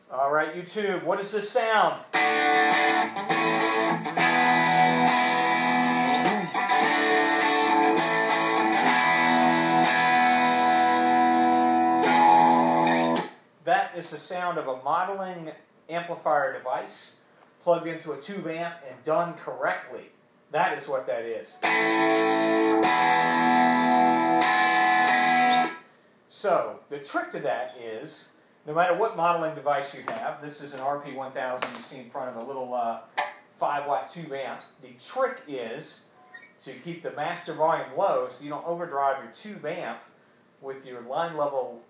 All right, YouTube, what is this sound? That is the sound of a modeling amplifier device plugged into a tube amp and done correctly. That is what that is. So, the trick to that is, no matter what modeling device you have, this is an RP1000 you see in front of a little 5-watt tube amp. The trick is to keep the master volume low so you don't overdrive your tube amp with your line level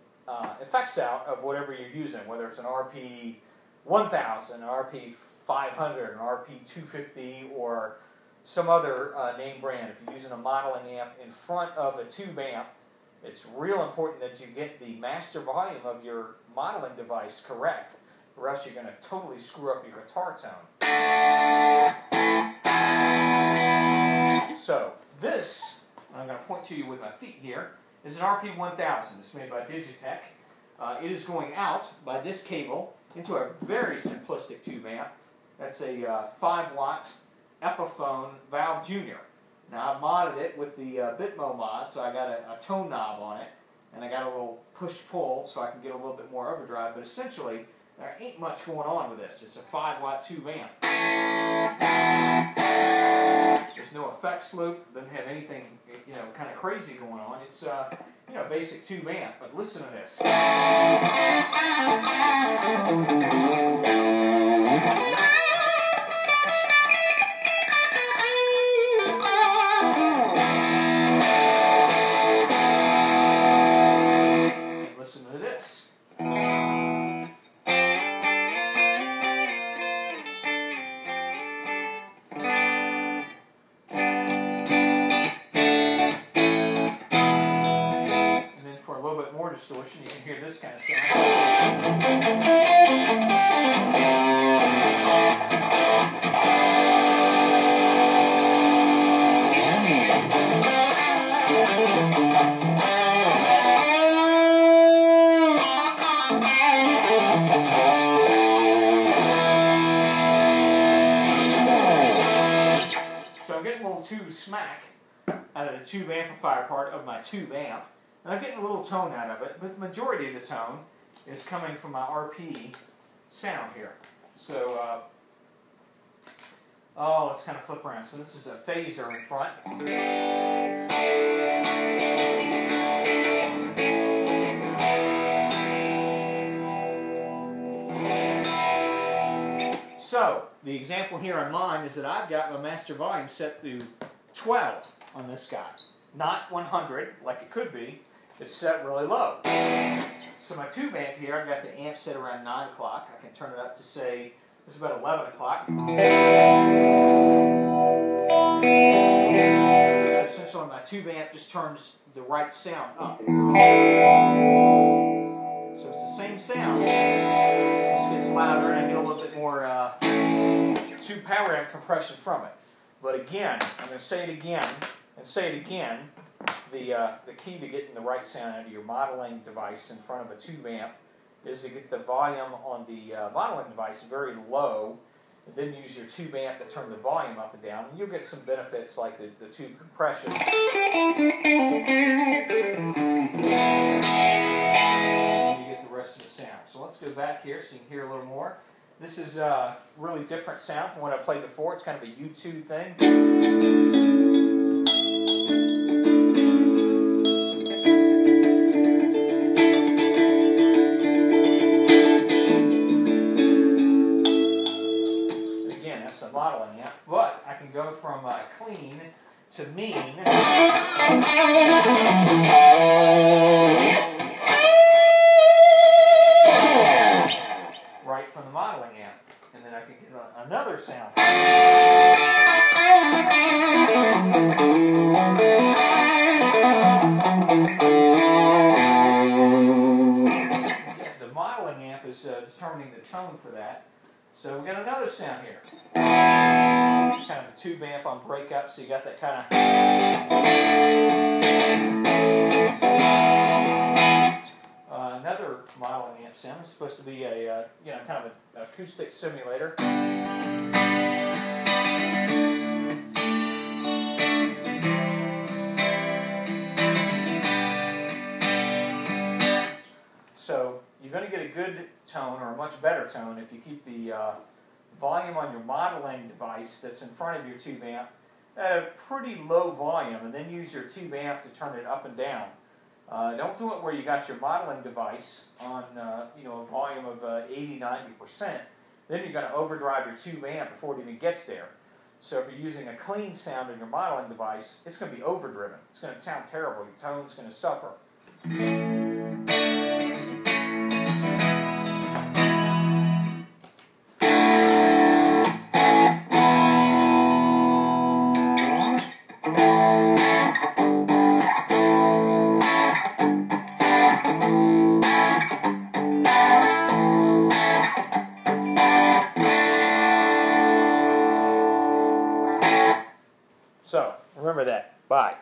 effects out of whatever you're using, whether it's an RP1000, an RP500, an RP250, or some other name brand. If you're using a modeling amp in front of a tube amp, it's real important that you get the master volume of your modeling device correct, or else you're going to totally screw up your guitar tone. So this, I'm going to point to you with my feet here, is an RP1000. It's made by Digitech. It is going out by this cable into a very simplistic tube amp. That's a 5-watt Epiphone Valve Junior. Now I've modded it with the Bitmo mod, so I got a tone knob on it, and I got a little push-pull so I can get a little bit more overdrive, but essentially there ain't much going on with this. It's a 5-watt tube amp. There's no effects loop, doesn't have anything, you know, kind of crazy going on. It's you know, basic tube amp, but listen to this. Listen to this. And then for a little bit more distortion, you can hear this kind of sound. So I'm getting a little tube smack out of the tube amplifier part of my tube amp, and I'm getting a little tone out of it, but the majority of the tone is coming from my RP sound here. So, let's kind of flip around. So this is a phaser in front. So, the example here on mine is that I've got my master volume set to 12 on this guy. Not 100 like it could be. It's set really low. So my tube amp here, I've got the amp set around 9 o'clock. I can turn it up to, say, this is about 11 o'clock. So essentially my tube amp just turns the right sound up. So it's the same sound, just gets louder, and I get a little bit more tube power amp compression from it. But again, I'm going to say it again, and say it again, the key to getting the right sound out of your modeling device in front of a tube amp is to get the volume on the modeling device very low, and then use your tube amp to turn the volume up and down, and you'll get some benefits like the tube compression. Rest of the sound. So let's go back here so you can hear a little more. This is a really different sound from what I played before. It's kind of a U2 thing. Again, that's the modeling amp, but I can go from clean to mean. Right from the modeling amp, and then I can get another sound. The modeling amp is determining the tone for that, so we got another sound here. It's kind of a tube amp on breakup, so you got that kind of. Another other modeling amp sound. It's supposed to be a kind of an acoustic simulator. So you're going to get a good tone, or a much better tone, if you keep the volume on your modeling device that's in front of your tube amp at a pretty low volume, and then use your tube amp to turn it up and down. Don't do it where you got your modeling device on a volume of 80–90%. Then you're going to overdrive your tube amp before it even gets there. So if you're using a clean sound in your modeling device, it's going to be overdriven. It's going to sound terrible. Your tone's going to suffer. So, remember that. Bye.